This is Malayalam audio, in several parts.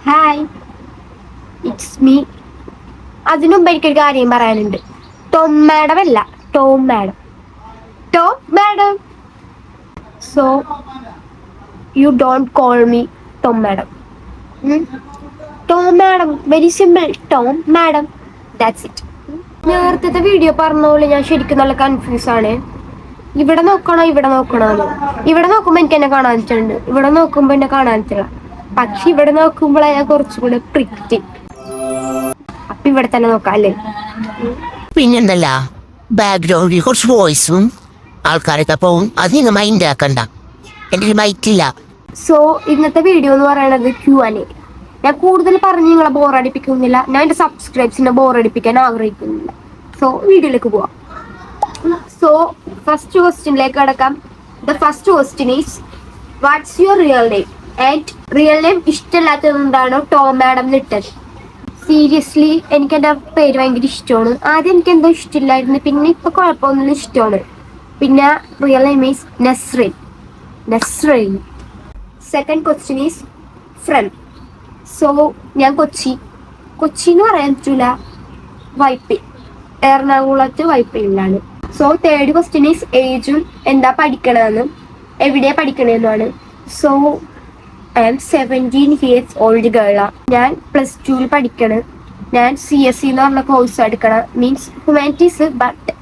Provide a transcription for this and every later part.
Hi, it's me. അതിനുമുമ്പ് എനിക്കൊരു കാര്യം പറയാനുണ്ട്. ടോം മാഡം അല്ല, Tom madam. Tom madam. So you don't call me Tom madam. Tom madam, very simple. Tom madam, that's it. നേരത്തെ വീഡിയോ പറഞ്ഞ പോലെ ഞാൻ ശരിക്കും നല്ല കൺഫ്യൂസ് ആണ്. ഇവിടെ നോക്കണോ ഇവിടെ നോക്കണോ? ഇവിടെ നോക്കുമ്പോ എനിക്ക് എന്നെ കാണാൻ പറ്റുന്നുണ്ട്, ഇവിടെ നോക്കുമ്പോ എന്നെ കാണാൻ പറ്റില്ല. പക്ഷെ ഇവിടെ നോക്കുമ്പോഴാണ് ഞാൻ കുറച്ചുകൂടെ പ്രിക്റ്റ്. അപ്പൊ ഇവിടെ തന്നെ നോക്കാം അല്ലേ? പിന്നെന്തല്ല, ബാക്ക്ഗ്രൗണ്ടിൽ കുറച്ച് വോയിസും ആൾക്കാരൊക്കെ പോവും. അത് നിങ്ങൾ മൈൻഡ് ആക്കണ്ട, എൻ്റെ മൈക്കില്ല. സോ ഇന്നത്തെ വീഡിയോ എന്ന് പറയുന്നത് Q&A. ഞാൻ കൂടുതൽ പറഞ്ഞ് നിങ്ങളെ ബോറടിപ്പിക്കുന്നില്ല. ഞാൻ എൻ്റെ സബ്സ്ക്രൈബ്സിനെ ബോറടിപ്പിക്കാൻ ആഗ്രഹിക്കുന്നില്ല. സോ വീഡിയോയിലേക്ക് പോവാം. സോ ഫസ്റ്റ് ക്വസ്റ്റ്യനിലേക്ക് കടക്കാം. The first question is what's your real name? And real name ഇഷ്ടമില്ലാത്തത് കൊണ്ടാണോ ടോം മാഡം ഇട്ടത്? സീരിയസ്ലി എനിക്ക് എൻ്റെ പേര് ഭയങ്കര ഇഷ്ടമാണ്. ആദ്യം എനിക്ക് എന്തോ ഇഷ്ടമില്ലായിരുന്നു, പിന്നെ ഇപ്പൊ കുഴപ്പമൊന്നും ഇഷ്ടമാണ്. പിന്നെ real name is Nasrin. Nasrin. Second question is from. So ഞാൻ കൊച്ചി എന്ന് പറയാൻ പറ്റൂല, വൈപ്പിൻ, എറണാകുളത്ത് വൈപ്പിനിലാണ്. സോ തേർഡ് ക്വസ്റ്റ്യൻ ഈസ് ഏജും എന്താ പഠിക്കണമെന്നും എവിടെയാ പഠിക്കണമെന്നാണ്. So I am 17 years old ഗേളാ. ഞാൻ +2 പഠിക്കണം. ഞാൻ CSE എന്ന് പറഞ്ഞ കോഴ്സ് എടുക്കണം, മീൻസ് ഹ്യൂമാനിറ്റീസ്. ബട്ട്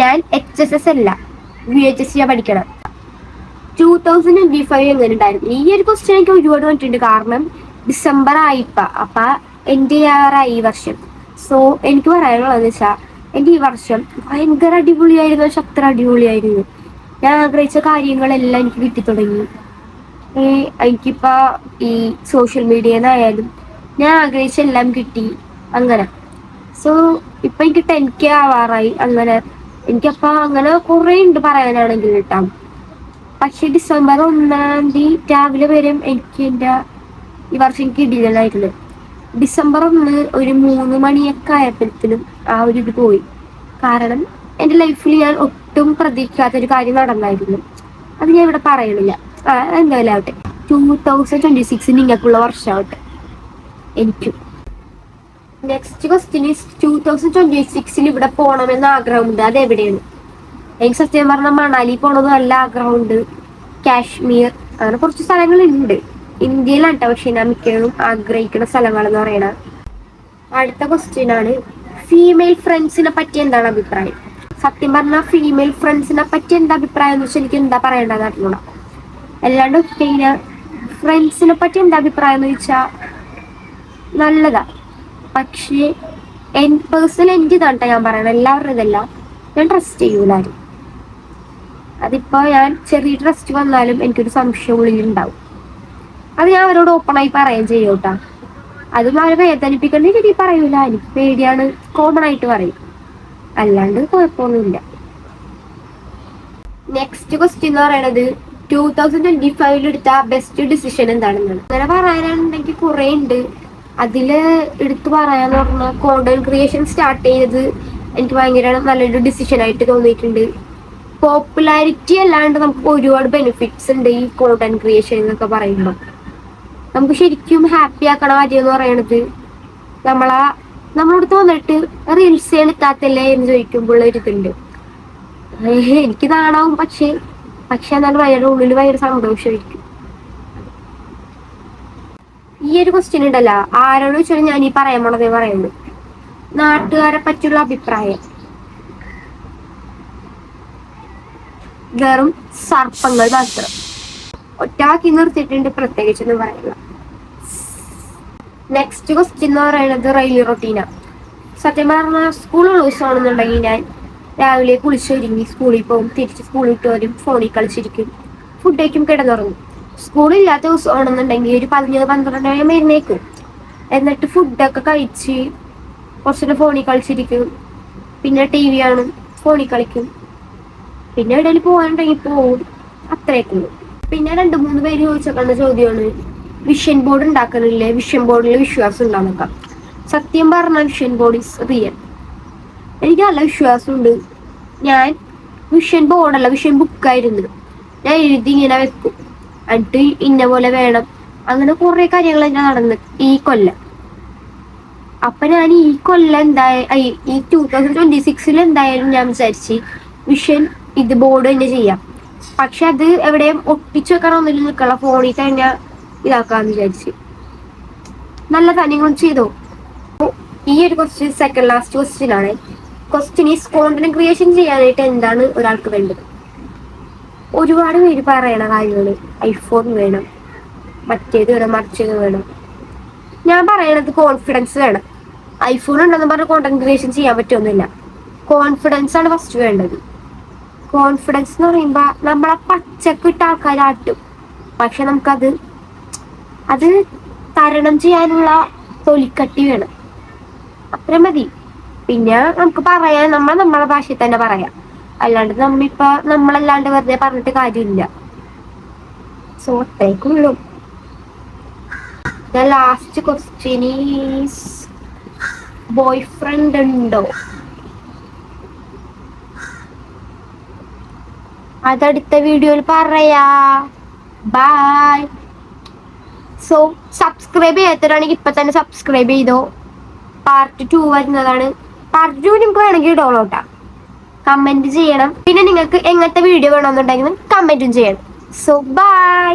ഞാൻ HSS അല്ല, VHSC പഠിക്കണം. 2025 എങ്ങനെ ഉണ്ടായിരുന്നു? ഈ ഒരു ക്വസ്റ്റ്യൻ എനിക്ക് ഒരുപാട് വന്നിട്ടുണ്ട്, കാരണം ഡിസംബർ ആയിപ്പ, അപ്പൊ എൻ്റെ ഈ വർഷം. സോ എനിക്ക് പറയാനുള്ളതെന്ന് വെച്ചാൽ എൻ്റെ ഈ വർഷം ഭയങ്കര അടിപൊളിയായിരുന്നു. പക്ഷെ അത്ര അടിപൊളിയായിരുന്നു. ഞാൻ ആഗ്രഹിച്ച കാര്യങ്ങളെല്ലാം എനിക്ക് കിട്ടി തുടങ്ങി. എനിക്കിപ്പോൾ ഈ സോഷ്യൽ മീഡിയന്നായാലും ഞാൻ ആഗ്രഹിച്ച എല്ലാം കിട്ടി അങ്ങനെ. സോ ഇപ്പം എനിക്ക് 10K ആവാറായി. അങ്ങനെ എനിക്കപ്പോൾ അങ്ങനെ കുറേ ഉണ്ട് പറയാനാണെങ്കിൽ കേട്ടോ. പക്ഷെ ഡിസംബർ 1 രാവിലെ വരെ എനിക്ക് എൻ്റെ ഈ വർഷം എനിക്ക് ഇടില്ലായിരുന്നു. ഡിസംബർ 1 ഒരു 3 മണിയൊക്കെ ആയപ്പോഴത്തേനും ആ ഒരു ഇത് പോയി. കാരണം എൻ്റെ ലൈഫിൽ ഞാൻ ഒട്ടും പ്രതീക്ഷിക്കാത്തൊരു കാര്യം നടന്നായിരുന്നു. അത് ഞാൻ ഇവിടെ പറയണില്ല. എന്തായാലും ആവട്ടെ, 2026 നിങ്ങൾക്കുള്ള വർഷമാവട്ടെ എനിക്കും. നെക്സ്റ്റ് ക്വസ്റ്റ്യൻ ഈസ് 2026 ഇവിടെ പോകണമെന്ന് ആഗ്രഹമുണ്ട്. അത് എവിടെയാണ്? എനിക്ക് സത്യം പറഞ്ഞാൽ മണാലി പോകണമെന്ന് നല്ല ആഗ്രഹമുണ്ട്. കാശ്മീർ, അങ്ങനെ കുറച്ച് സ്ഥലങ്ങളുണ്ട് ഇന്ത്യയിലാണ് കേട്ടോ. പക്ഷെ ഞാൻ മിക്കതും ആഗ്രഹിക്കുന്ന സ്ഥലങ്ങൾ എന്ന് പറയണ. അടുത്ത ക്വസ്റ്റ്യൻ ആണ്, ഫീമെയിൽ ഫ്രണ്ട്സിനെ പറ്റി എന്താണ് അഭിപ്രായം? സത്യം പറഞ്ഞാൽ ഫീമെയിൽ ഫ്രണ്ട്സിനെ പറ്റി എന്താ അഭിപ്രായം എന്ന് വെച്ചാൽ എനിക്ക് എന്താ പറയേണ്ടതെന്ന് അറിഞ്ഞൂടാ. അല്ലാണ്ട് പിന്നെ ഫ്രണ്ട്സിനെ പറ്റി എന്താ അഭിപ്രായം എന്ന് ചോദിച്ചാൽ നല്ലതാ. പക്ഷേ പേഴ്സണൽ എൻ്റെ ഇതാണ് കേട്ടോ ഞാൻ പറയണത്, എല്ലാവരുടെ ഇതല്ല. ഞാൻ ട്രസ്റ്റ് ചെയ്യൂലാരും. അതിപ്പോ ഞാൻ ചെറിയ ട്രസ്റ്റ് വന്നാലും എനിക്കൊരു സംശയം ഉള്ളിലുണ്ടാവും. അത് ഞാൻ അവരോട് ഓപ്പണായി പറയുകയും ചെയ്യും കേട്ടാ. അതും അവരെ വേദനിപ്പിക്കേണ്ട രീതിയിൽ പറയൂല. എനിക്ക് പേടിയാണ്, കോമൺ ആയിട്ട് പറയും, അല്ലാണ്ട് കുഴപ്പമൊന്നുമില്ല. നെക്സ്റ്റ് ക്വസ്റ്റ്യൻ എന്ന് പറയുന്നത് 2025 എടുത്ത ബെസ്റ്റ് ഡിസിഷൻ എന്താണെന്നാണ്. അങ്ങനെ പറയാനാണെങ്കിൽ കുറെ ഉണ്ട്. അതില് എടുത്തു പറയാന്ന് പറഞ്ഞാൽ കോണ്ടന്റ് ക്രിയേഷൻ സ്റ്റാർട്ട് ചെയ്തത് എനിക്ക് ഭയങ്കര നല്ലൊരു ഡിസിഷൻ ആയിട്ട് തോന്നിയിട്ടുണ്ട്. പോപ്പുലാരിറ്റി അല്ലാണ്ട് നമുക്ക് ഒരുപാട് ബെനിഫിറ്റ്സ് ഉണ്ട് ഈ കോണ്ടന്റ് ക്രിയേഷൻ എന്നൊക്കെ പറയുമ്പോൾ. നമുക്ക് ശരിക്കും ഹാപ്പി ആക്കണ കാര്യം എന്ന് പറയണത് നമ്മളടുത്ത് വന്നിട്ട് റീൽസ് എടുക്കാത്തല്ലേ എന്ന് ചോദിക്കുമ്പോൾ ഒരിതുണ്ട്. എനിക്ക് നാണാവും, പക്ഷെ എന്നാലും ഭയങ്കര ഉള്ളിൽ ഭയങ്കര സന്തോഷമായിരിക്കും. ഈ ഒരു ക്വസ്റ്റ്യൻ ഉണ്ടല്ലോ, ആരോട് ചോദിച്ചാലും ഞാൻ ഈ പറയാൻ പോണതേ പറയുള്ളൂ. നാട്ടുകാരെ പറ്റിയുള്ള അഭിപ്രായം വെറും സർപ്പങ്ങൾ മാത്രം. ഒറ്റാക്കി നിർത്തിയിട്ടുണ്ട്, പ്രത്യേകിച്ചൊന്നും പറയില്ല. നെക്സ്റ്റ് ക്വസ്റ്റ്യൻ എന്ന് പറയുന്നത് റെയിലി റൊട്ടീന. സത്യം പറഞ്ഞാൽ സ്കൂളുള്ള ദിവസമാണെന്നുണ്ടെങ്കിൽ ഞാൻ രാവിലെ കുളിച്ചൊരുങ്ങി സ്കൂളിൽ പോകും, തിരിച്ച് സ്കൂളിൽ വിട്ട് വരും, ഫോണിൽ കളിച്ചിരിക്കും, ഫുഡ് കഴിക്കും, കിടന്നുറങ്ങും. സ്കൂളില്ലാത്ത ദിവസമാണെന്നുണ്ടെങ്കിൽ ഒരു 11-12 എഴുന്നേക്കും. എന്നിട്ട് ഫുഡൊക്കെ കഴിച്ച് കുറച്ചുകൂടെ ഫോണിൽ കളിച്ചിരിക്കും, പിന്നെ TV കാണും, ഫോണിൽ കളിക്കും, പിന്നെ എവിടെയെങ്കിലും പോകാനുണ്ടെങ്കിൽ പോവും, അത്രയൊക്കെ ഉള്ളൂ. പിന്നെ 2-3 പേര് ചോദിച്ചേക്കുന്ന ചോദ്യമാണ്, വിഷൻ ബോർഡ് ഉണ്ടാക്കണില്ലേ, വിഷൻ ബോർഡിൽ വിശ്വാസം ഉണ്ടാകുക? സത്യം പറഞ്ഞാൽ വിഷൻ ബോർഡ് ഈസ് റിയൽ. എനിക്ക് നല്ല വിശ്വാസമുണ്ട്. ഞാൻ വിഷൻ ബോർഡല്ല, വിഷൻ ബുക്കായിരുന്നു. ഞാൻ എഴുതി ഇങ്ങനെ വെക്കും, എന്നിട്ട് ഇന്ന പോലെ വേണം, അങ്ങനെ കുറെ കാര്യങ്ങൾ തന്നെ നടന്ന് ഈ കൊല്ലം. അപ്പൊ ഞാൻ ഈ കൊല്ലം ഈ 2026 എന്തായാലും ഞാൻ വിചാരിച്ച് വിഷൻ ഇത് ബോർഡ് തന്നെ ചെയ്യാം. പക്ഷെ അത് എവിടെയും ഒട്ടിച്ചു വെക്കാനൊന്നുമില്ല, നിൽക്കണം ഫോണിൽ തന്നെ ഇതാക്കാന്ന് വിചാരിച്ച്. നല്ലതാ, നിങ്ങൾ ചെയ്തോ. ഈ ഒരു ക്വസ്റ്റ്യൻ സെക്കൻഡ് ലാസ്റ്റ് ക്വസ്റ്റ്യൻ ആണ്. ക്വസ്റ്റ്യൻ ഈസ് കോണ്ടന്റ് ക്രിയേഷൻ ചെയ്യാനായിട്ട് എന്താണ് ഒരാൾക്ക് വേണ്ടത്? ഒരുപാട് പേര് പറയണ കാര്യങ്ങള്, ഐഫോൺ വേണം, മറ്റേത് വേണം, മറിച്ചത് വേണം. ഞാൻ പറയണത് കോൺഫിഡൻസ് വേണം. ഐഫോൺ ഉണ്ടെന്ന് പറഞ്ഞ് കോണ്ടന്റ് ക്രിയേഷൻ ചെയ്യാൻ പറ്റുമൊന്നുമില്ല. കോൺഫിഡൻസ് ആണ് ഫസ്റ്റ് വേണ്ടത്. കോൺഫിഡൻസ് എന്ന് പറയുമ്പോ നമ്മളെ പച്ചക്കിട്ട ആൾക്കാരാട്ടും, പക്ഷെ നമുക്കത് തരണം ചെയ്യാനുള്ള തൊലിക്കട്ടി വേണം. അത്ര മതി. പിന്നെ നമുക്ക് പറയാൻ നമ്മളെ ഭാഷയിൽ തന്നെ പറയാം, അല്ലാണ്ട് നമ്മളല്ലാണ്ട് വെറുതെ പറഞ്ഞിട്ട് കാര്യമില്ല. സോ അത്രയ്ക്കുള്ളൂ. Last question is boy friend ഉണ്ടോ? അതടുത്ത വീഡിയോയിൽ പറയാ. ബൈ. സോ സബ്സ്ക്രൈബ് ചെയ്യാത്തവരാണെങ്കിൽ ഇപ്പൊ തന്നെ സബ്സ്ക്രൈബ് ചെയ്തോ. പാർട്ട് 2 വരുന്നതാണ്. പാർട്ട് 2 നിങ്ങൾക്ക് വേണമെങ്കിൽ ഡൗൺലോഡാ. കമന്റ് ചെയ്യണം. പിന്നെ നിങ്ങൾക്ക് എങ്ങനത്തെ വീഡിയോ വേണമെന്നുണ്ടെങ്കിൽ കമന്റും ചെയ്യണം. So by.